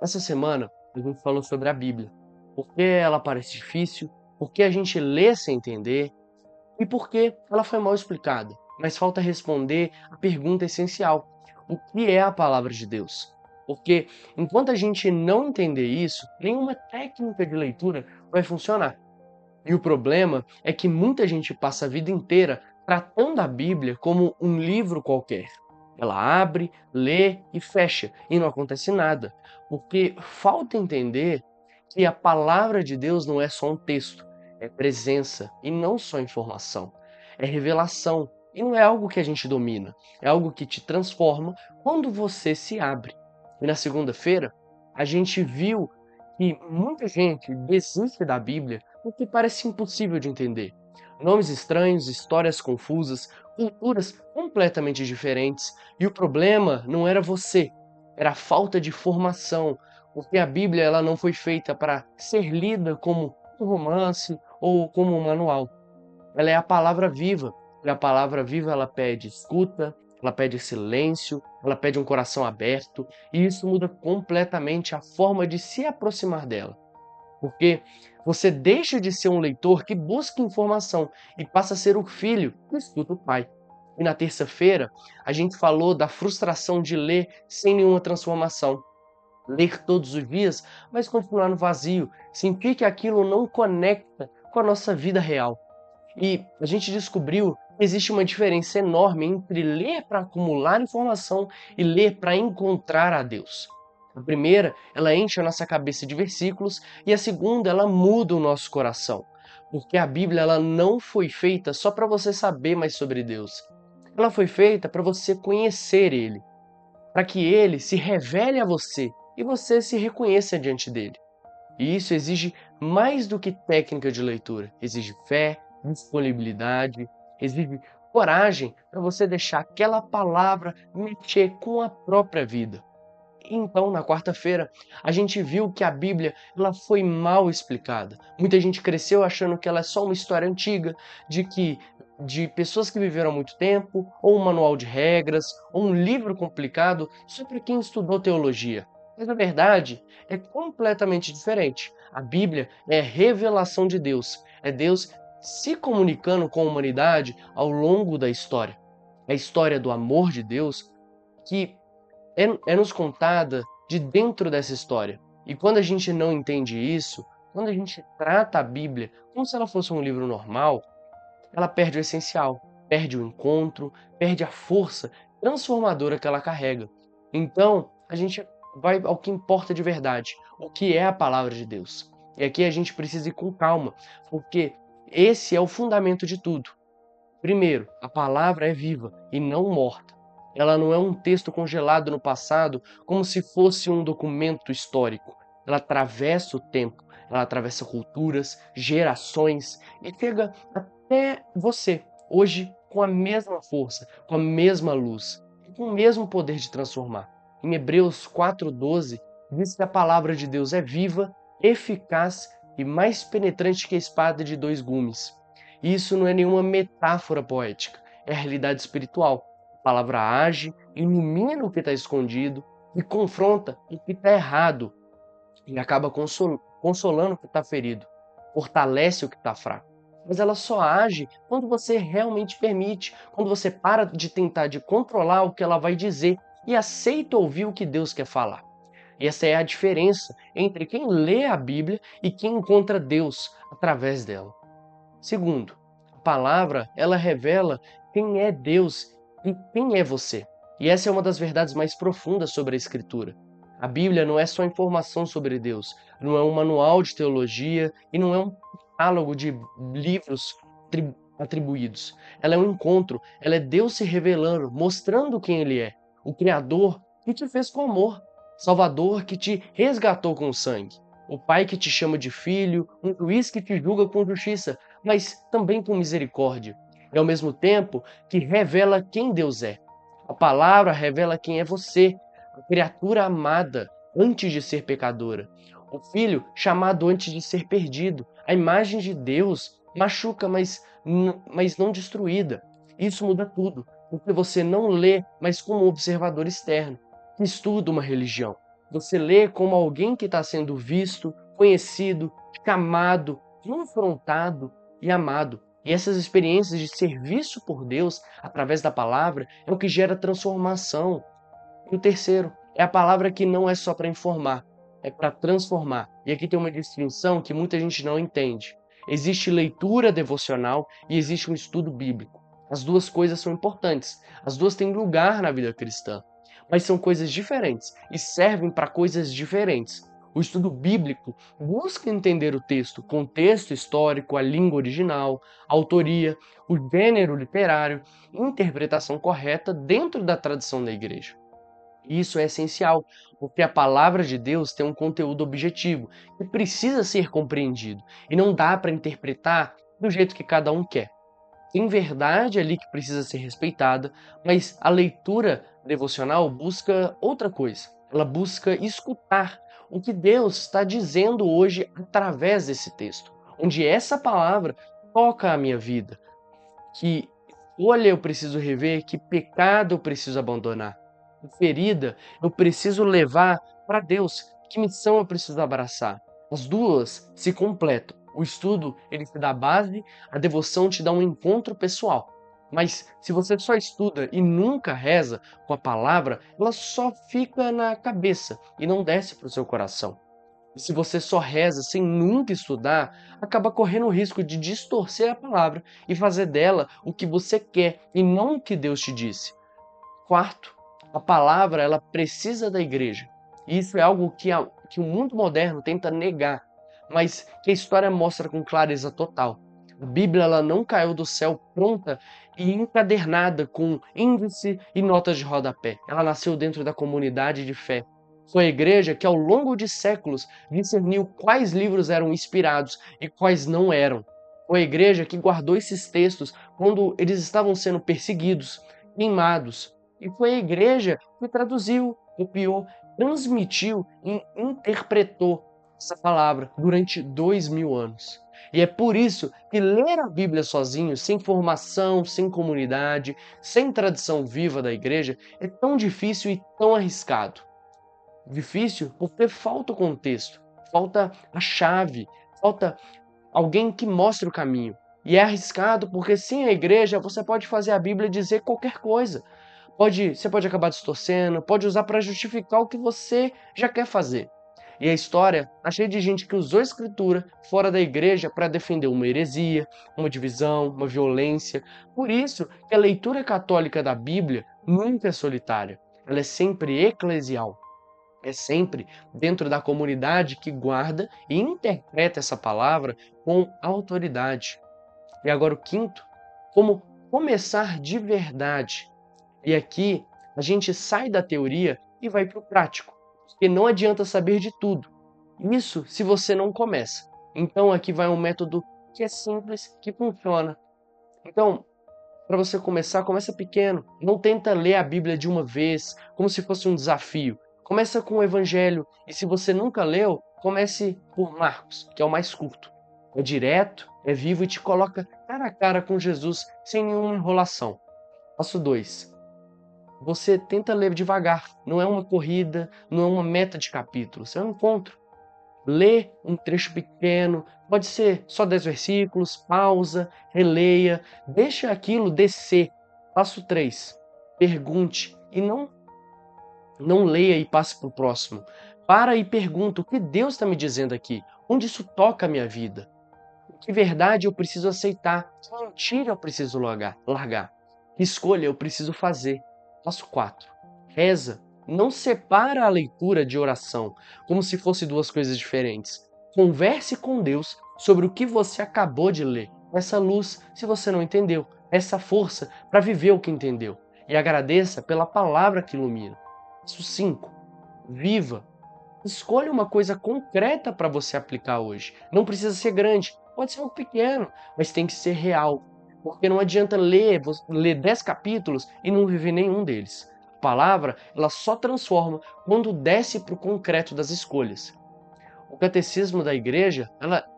Essa semana a gente falou sobre a Bíblia. Por que ela parece difícil, por que a gente lê sem entender e por que ela foi mal explicada. Mas falta responder a pergunta essencial: o que é a palavra de Deus? Porque enquanto a gente não entender isso, nenhuma técnica de leitura vai funcionar. E o problema é que muita gente passa a vida inteira tratando a Bíblia como um livro qualquer. Ela abre, lê e fecha, e não acontece nada, porque falta entender que a palavra de Deus não é só um texto, é presença e não só informação. É revelação e não é algo que a gente domina, é algo que te transforma quando você se abre. E na segunda-feira, a gente viu que muita gente desiste da Bíblia porque parece impossível de entender. Nomes estranhos, histórias confusas, culturas completamente diferentes. E o problema não era você, era a falta de formação, porque a Bíblia ela não foi feita para ser lida como um romance ou como um manual. Ela é a palavra viva. E a palavra viva ela pede escuta, ela pede silêncio, ela pede um coração aberto, e isso muda completamente a forma de se aproximar dela. Porque você deixa de ser um leitor que busca informação e passa a ser o filho que escuta o pai. E na terça-feira, a gente falou da frustração de ler sem nenhuma transformação. Ler todos os dias, mas continuar no vazio, sentir que aquilo não conecta com a nossa vida real. E a gente descobriu que existe uma diferença enorme entre ler para acumular informação e ler para encontrar a Deus. A primeira, ela enche a nossa cabeça de versículos, e a segunda, ela muda o nosso coração. Porque a Bíblia ela não foi feita só para você saber mais sobre Deus. Ela foi feita para você conhecer Ele, para que Ele se revele a você e você se reconheça diante dele. E isso exige mais do que técnica de leitura. Exige fé, disponibilidade, exige coragem para você deixar aquela palavra mexer com a própria vida. Então, na quarta-feira, a gente viu que a Bíblia ela foi mal explicada. Muita gente cresceu achando que ela é só uma história antiga, de pessoas que viveram há muito tempo, ou um manual de regras, ou um livro complicado só para quem estudou teologia. Mas a verdade é completamente diferente. A Bíblia é a revelação de Deus. É Deus se comunicando com a humanidade ao longo da história. É a história do amor de Deus que é nos contada de dentro dessa história. E quando a gente não entende isso, quando a gente trata a Bíblia como se ela fosse um livro normal, ela perde o essencial, perde o encontro, perde a força transformadora que ela carrega. Então, a gente vai ao que importa de verdade, o que é a palavra de Deus. E aqui a gente precisa ir com calma, porque esse é o fundamento de tudo. Primeiro, a palavra é viva e não morta. Ela não é um texto congelado no passado, como se fosse um documento histórico. Ela atravessa o tempo, ela atravessa culturas, gerações e chega até você, hoje, com a mesma força, com a mesma luz, e com o mesmo poder de transformar. Em Hebreus 4:12, diz que a palavra de Deus é viva, eficaz e mais penetrante que a espada de dois gumes. Isso não é nenhuma metáfora poética, é a realidade espiritual. A palavra age, ilumina o que está escondido e confronta o que está errado e acaba consolando o que está ferido, fortalece o que está fraco. Mas ela só age quando você realmente permite, quando você para de tentar de controlar o que ela vai dizer e aceita ouvir o que Deus quer falar. E essa é a diferença entre quem lê a Bíblia e quem encontra Deus através dela. Segundo, a palavra, ela revela quem é Deus e quem é você. E essa é uma das verdades mais profundas sobre a Escritura. A Bíblia não é só informação sobre Deus, não é um manual de teologia e não é um catálogo de livros atribuídos. Ela é um encontro, ela é Deus se revelando, mostrando quem Ele é. O Criador que te fez com amor, Salvador que te resgatou com sangue, o Pai que te chama de filho, um juiz que te julga com justiça, mas também com misericórdia. E ao mesmo tempo que revela quem Deus é. A palavra revela quem é você, a criatura amada antes de ser pecadora. O filho chamado antes de ser perdido. A imagem de Deus machuca, mas não destruída. Isso muda tudo, porque você não lê, mas como um observador externo, que estuda uma religião. Você lê como alguém que está sendo visto, conhecido, chamado, confrontado e amado. E essas experiências de serviço por Deus através da palavra é o que gera transformação. E o terceiro é a palavra que não é só para informar, é para transformar. E aqui tem uma distinção que muita gente não entende. Existe leitura devocional e existe um estudo bíblico. As duas coisas são importantes. As duas têm lugar na vida cristã, mas são coisas diferentes e servem para coisas diferentes. O estudo bíblico busca entender o texto, o contexto histórico, a língua original, a autoria, o gênero literário, interpretação correta dentro da tradição da igreja. Isso é essencial, porque a palavra de Deus tem um conteúdo objetivo que precisa ser compreendido e não dá para interpretar do jeito que cada um quer. Tem verdade ali que precisa ser respeitada, mas a leitura devocional busca outra coisa. Ela busca escutar o que Deus está dizendo hoje através desse texto, onde essa palavra toca a minha vida, que escolha eu preciso rever, que pecado eu preciso abandonar, que ferida eu preciso levar para Deus, que missão eu preciso abraçar. As duas se completam. O estudo, ele te dá base, a devoção te dá um encontro pessoal. Mas se você só estuda e nunca reza com a palavra, ela só fica na cabeça e não desce para o seu coração. E se você só reza sem nunca estudar, acaba correndo o risco de distorcer a palavra e fazer dela o que você quer e não o que Deus te disse. Quarto, a palavra ela precisa da igreja. E isso é algo que o mundo moderno tenta negar, mas que a história mostra com clareza total. A Bíblia ela não caiu do céu pronta e encadernada com índice e notas de rodapé. Ela nasceu dentro da comunidade de fé. Foi a igreja que, ao longo de séculos, discerniu quais livros eram inspirados e quais não eram. Foi a igreja que guardou esses textos quando eles estavam sendo perseguidos, queimados. E foi a igreja que traduziu, copiou, transmitiu e interpretou essa palavra durante 2000 anos. E é por isso que ler a Bíblia sozinho, sem formação, sem comunidade, sem tradição viva da igreja, é tão difícil e tão arriscado. Difícil porque falta o contexto, falta a chave, falta alguém que mostre o caminho. E é arriscado porque sem a igreja você pode fazer a Bíblia dizer qualquer coisa. Você pode acabar distorcendo, pode usar para justificar o que você já quer fazer. E a história está cheia de gente que usou a escritura fora da igreja para defender uma heresia, uma divisão, uma violência. Por isso que a leitura católica da Bíblia nunca é solitária, ela é sempre eclesial. É sempre dentro da comunidade que guarda e interpreta essa palavra com autoridade. E agora o quinto, como começar de verdade. E aqui a gente sai da teoria e vai para o prático, porque não adianta saber de tudo. Isso se você não começa. Então aqui vai um método que é simples, que funciona. Então, para você começar, começa pequeno. Não tenta ler a Bíblia de uma vez, como se fosse um desafio. Começa com o Evangelho. E se você nunca leu, comece por Marcos, que é o mais curto. É direto, é vivo e te coloca cara a cara com Jesus, sem nenhuma enrolação. Passo 2. Você tenta ler devagar. Não é uma corrida, não é uma meta de capítulos. É um encontro. Lê um trecho pequeno, pode ser só 10 versículos, pausa, releia, deixa aquilo descer. Passo 3. Pergunte e não leia e passe para o próximo. Para e pergunta o que Deus está me dizendo aqui, onde isso toca a minha vida, que verdade eu preciso aceitar, que mentira eu preciso largar, que escolha eu preciso fazer. Passo 4. Reza. Não separa a leitura de oração, como se fossem duas coisas diferentes. Converse com Deus sobre o que você acabou de ler. Essa luz, se você não entendeu. Essa força para viver o que entendeu. E agradeça pela palavra que ilumina. Passo 5. Viva. Escolha uma coisa concreta para você aplicar hoje. Não precisa ser grande, pode ser algo pequeno, mas tem que ser real. Porque não adianta ler 10 capítulos e não viver nenhum deles. A palavra, ela só transforma quando desce para o concreto das escolhas. O catecismo da igreja,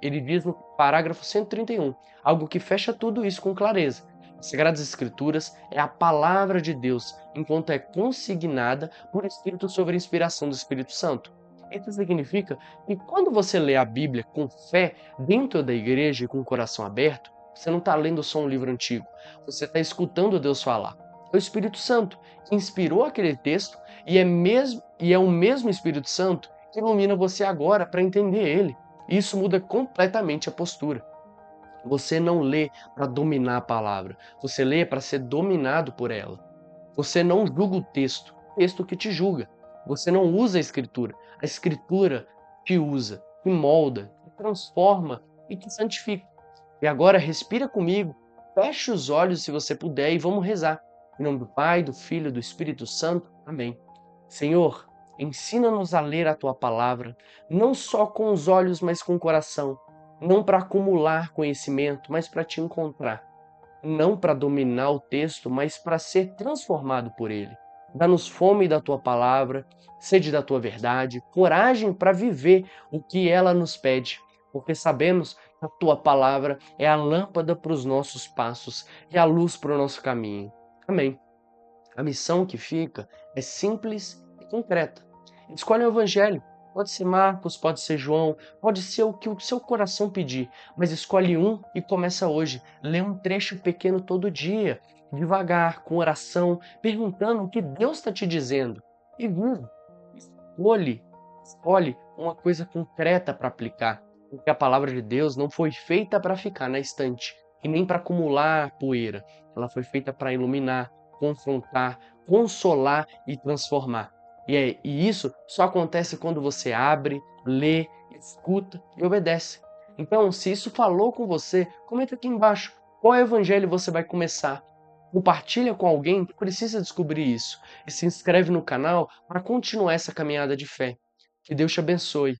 ele diz no parágrafo 131, algo que fecha tudo isso com clareza. As Sagradas Escrituras é a palavra de Deus, enquanto é consignada por Espírito sobre a inspiração do Espírito Santo. Isso significa que quando você lê a Bíblia com fé dentro da igreja e com o coração aberto, você não está lendo só um livro antigo, você está escutando Deus falar. É o Espírito Santo que inspirou aquele texto e é o mesmo Espírito Santo que ilumina você agora para entender ele. Isso muda completamente a postura. Você não lê para dominar a palavra, você lê para ser dominado por ela. Você não julga o texto que te julga. Você não usa a escritura te usa, te molda, te transforma e te santifica. E agora respira comigo, feche os olhos se você puder e vamos rezar. Em nome do Pai, do Filho e do Espírito Santo. Amém. Senhor, ensina-nos a ler a tua palavra, não só com os olhos, mas com o coração. Não para acumular conhecimento, mas para te encontrar. Não para dominar o texto, mas para ser transformado por ele. Dá-nos fome da tua palavra, sede da tua verdade, coragem para viver o que ela nos pede, porque sabemos que a tua palavra é a lâmpada para os nossos passos e a luz para o nosso caminho. Amém. A missão que fica é simples e concreta. Escolhe o evangelho. Pode ser Marcos, pode ser João, pode ser o que o seu coração pedir, mas escolhe um e começa hoje. Lê um trecho pequeno todo dia, devagar, com oração, perguntando o que Deus está te dizendo. E viva. Escolhe uma coisa concreta para aplicar, porque a palavra de Deus não foi feita para ficar na estante e nem para acumular poeira. Ela foi feita para iluminar, confrontar, consolar e transformar. E isso só acontece quando você abre, lê, escuta e obedece. Então, se isso falou com você, comenta aqui embaixo. Qual evangelho você vai começar? Compartilha com alguém que precisa descobrir isso. E se inscreve no canal para continuar essa caminhada de fé. Que Deus te abençoe.